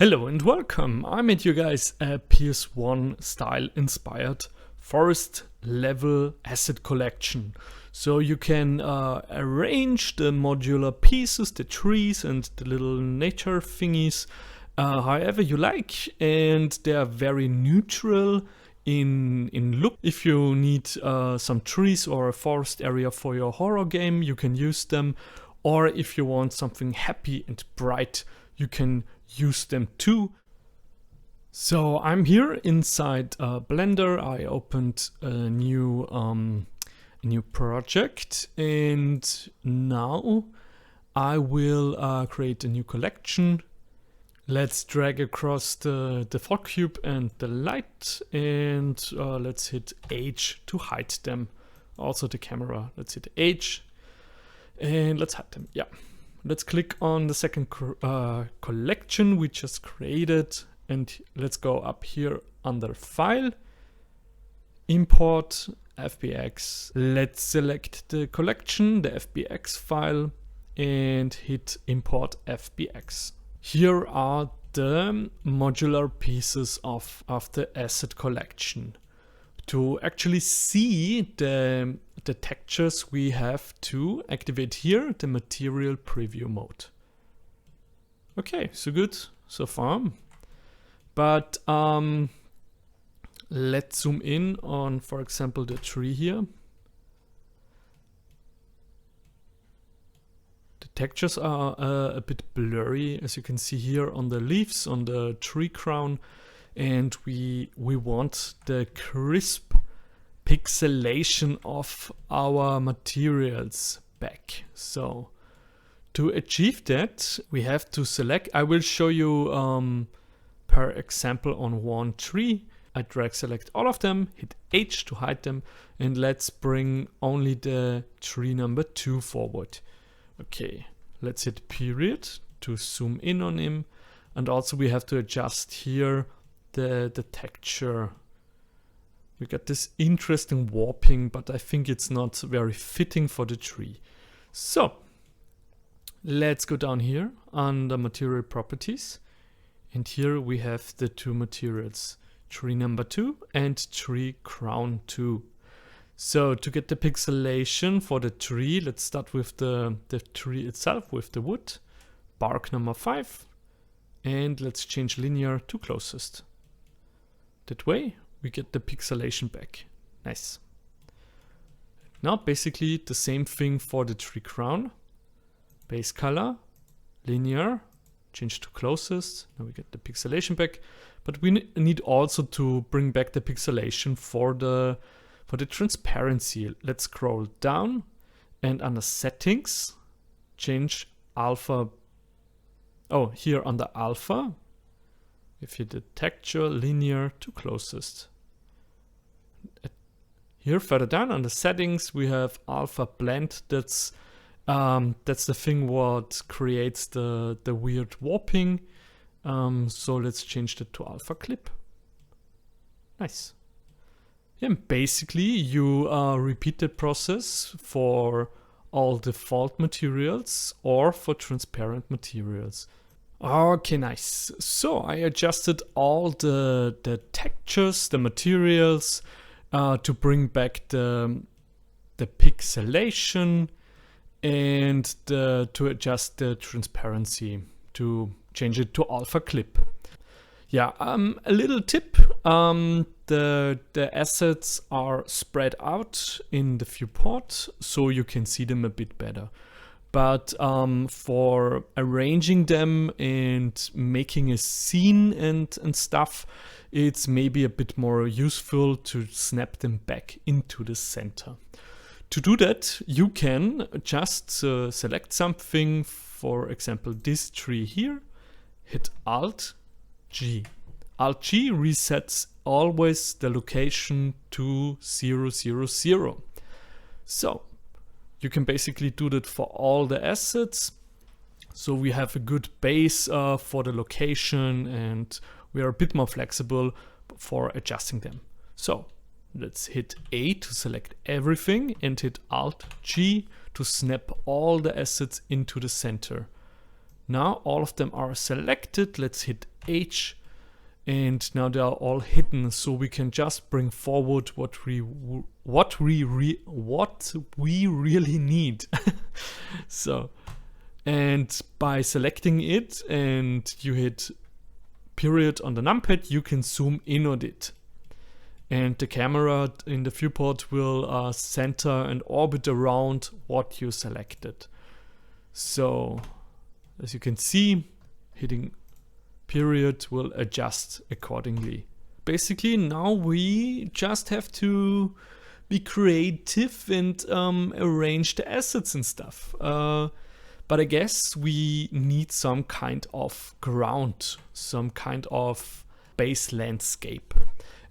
Hello and welcome. I made you guys a PS1 style inspired forest level asset collection. So you can arrange the modular pieces, the trees and the little nature thingies however you like, and they are very neutral in look. If you need some trees or a forest area for your horror game, you can use them, or if you want something happy and bright, you can use them too. So I'm here inside Blender. I opened a new project, and now I will create a new collection. Let's drag across the default cube and the light, and let's hit H to hide them. Also the camera, let's hit H and let's hide them. Yeah. Let's click on the second collection we just created, and let's go up here under File, Import, FBX. Let's select the collection, the FBX file, and hit Import FBX. Here are the modular pieces of the asset collection. To actually see the textures, we have to activate here the material preview mode. Okay, so good so far. But let's zoom in on, for example, the tree here. The textures are a bit blurry, as you can see here on the leaves, on the tree crown. And we want the crisp pixelation of our materials back. So to achieve that, we have to select. I will show you per example on one tree. I drag select all of them, hit H to hide them, and let's bring only the tree number 2 forward. Okay, let's hit period to zoom in on him, and also we have to adjust here the texture. We got this interesting warping, but I think it's not very fitting for the tree. So let's go down here under material properties, and here we have the two materials, tree number 2 and tree crown 2. So to get the pixelation for the tree, let's start with the tree itself, with the wood, bark number 5, and let's change linear to closest. That way we get the pixelation back. Nice. Now basically the same thing for the tree crown. Base color, linear, change to closest. Now we get the pixelation back. But we need also to bring back the pixelation for the transparency. Let's scroll down and under settings, change alpha. Oh, here under alpha, if you did texture, linear to closest. Here further down under settings, we have alpha blend. That's the thing what creates the weird warping. So let's change that to alpha clip. Nice. And basically you repeat the process for all default materials or for transparent materials. Okay, nice. So I adjusted all the textures, the materials, to bring back the pixelation, and to adjust the transparency, to change it to alpha clip. Yeah, a little tip, the assets are spread out in the viewport, so you can see them a bit better. But for arranging them and making a scene and stuff, it's maybe a bit more useful to snap them back into the center. To do that, you can just select something, for example, this tree here, hit Alt G. Alt G resets always the location to 0, 0, 0. So you can basically do that for all the assets. So we have a good base for the location, and we are a bit more flexible for adjusting them. So let's hit A to select everything and hit Alt G to snap all the assets into the center. Now all of them are selected. Let's hit H, and now they are all hidden, so we can just bring forward what we really need. So, and by selecting it and you hit period on the numpad, you can zoom in on it. And the camera in the viewport will center and orbit around what you selected. So, as you can see, hitting period will adjust accordingly. Basically, now we just have to be creative and arrange the assets and stuff. But I guess we need some kind of ground, some kind of base landscape.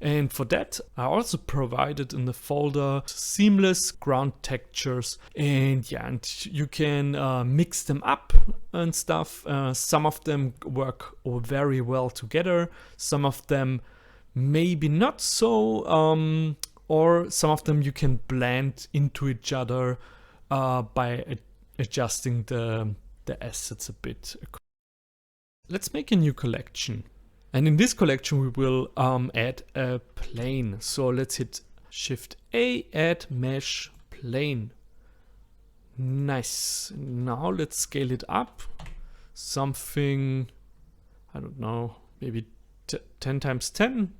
And for that, I also provided in the folder seamless ground textures, and yeah, and you can mix them up and stuff. Some of them work very well together, some of them maybe not so, or some of them you can blend into each other by adjusting the assets a bit. Let's make a new collection. And in this collection, we will add a plane. So let's hit Shift A, add mesh plane. Nice. Now let's scale it up. Something, I don't know, maybe 10 times 10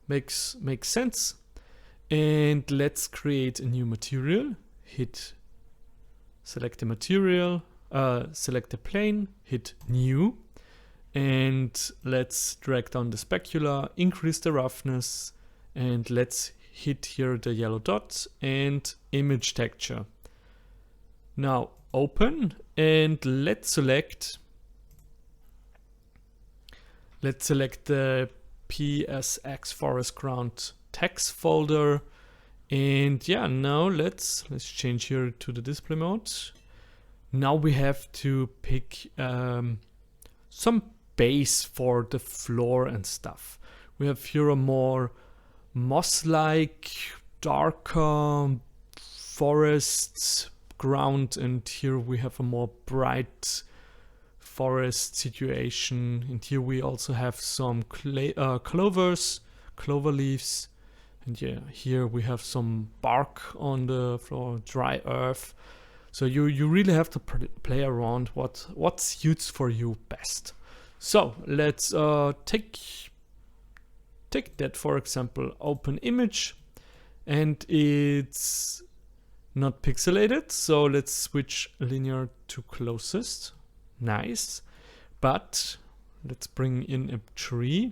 makes sense. And let's create a new material. Hit select the material, select the plane, hit new. And let's drag down the specular, increase the roughness, and let's hit here the yellow dot and image texture. Now open, and let's select the PSX Forest-Ground text folder. And yeah, now let's change here to the display mode. Now we have to pick some base for the floor and stuff. We have here a more moss-like, darker forest ground, and here we have a more bright forest situation. And here we also have some clover leaves, and yeah, here we have some bark on the floor, dry earth. So you really have to play around what suits for you best. So let's take that, for example, open image, and it's not pixelated. So let's switch linear to closest. Nice. But let's bring in a tree.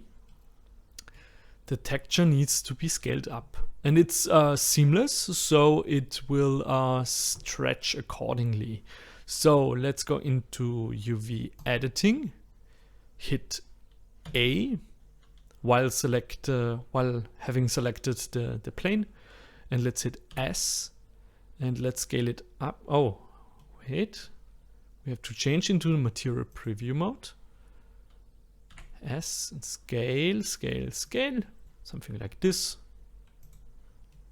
The texture needs to be scaled up, and it's seamless, so it will stretch accordingly. So let's go into UV editing. Hit A while having selected the plane, and let's hit S, and let's scale it up. Oh, wait, we have to change into the material preview mode. S and scale, something like this.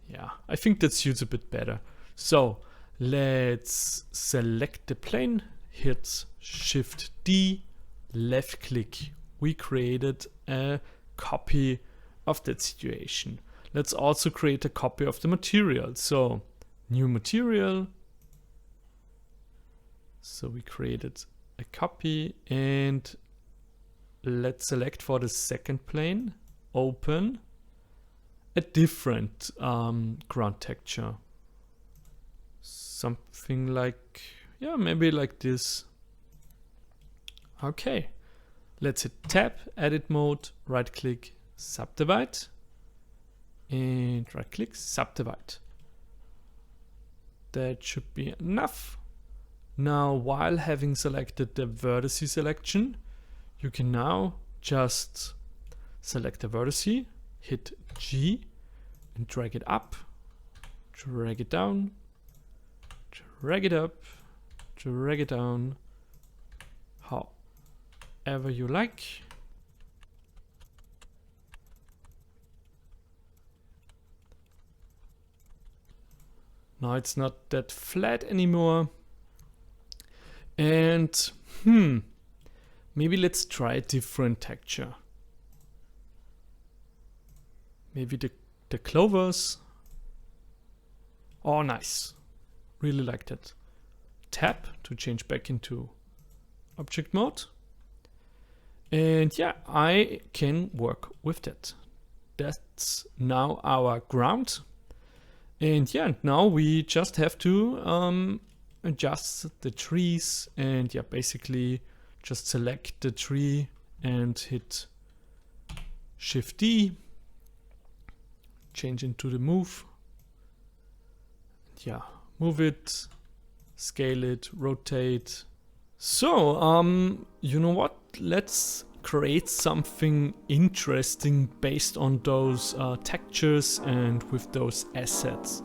Yeah, I think that suits a bit better. So let's select the plane, hit Shift D, left click. We created a copy of that situation. Let's also create a copy of the material. So new material. So we created a copy, and let's select for the second plane, open, a different ground texture. Something like, yeah, maybe like this. Okay, let's hit tab, edit mode, right click, subdivide, and right click, subdivide. That should be enough. Now, while having selected the vertice selection, you can now just select the vertice, hit G, and drag it up, drag it down, drag it up, drag it down, however you like. Now it's not that flat anymore. And Maybe let's try a different texture. Maybe the clovers. Oh, nice. Really like that. Tab to change back into object mode. And yeah, I can work with that. That's now our ground. And yeah, now we just have to adjust the trees and yeah, basically just select the tree and hit Shift D, change into the move. Yeah, move it, scale it, rotate. So, you know what? Let's create something interesting based on those textures and with those assets.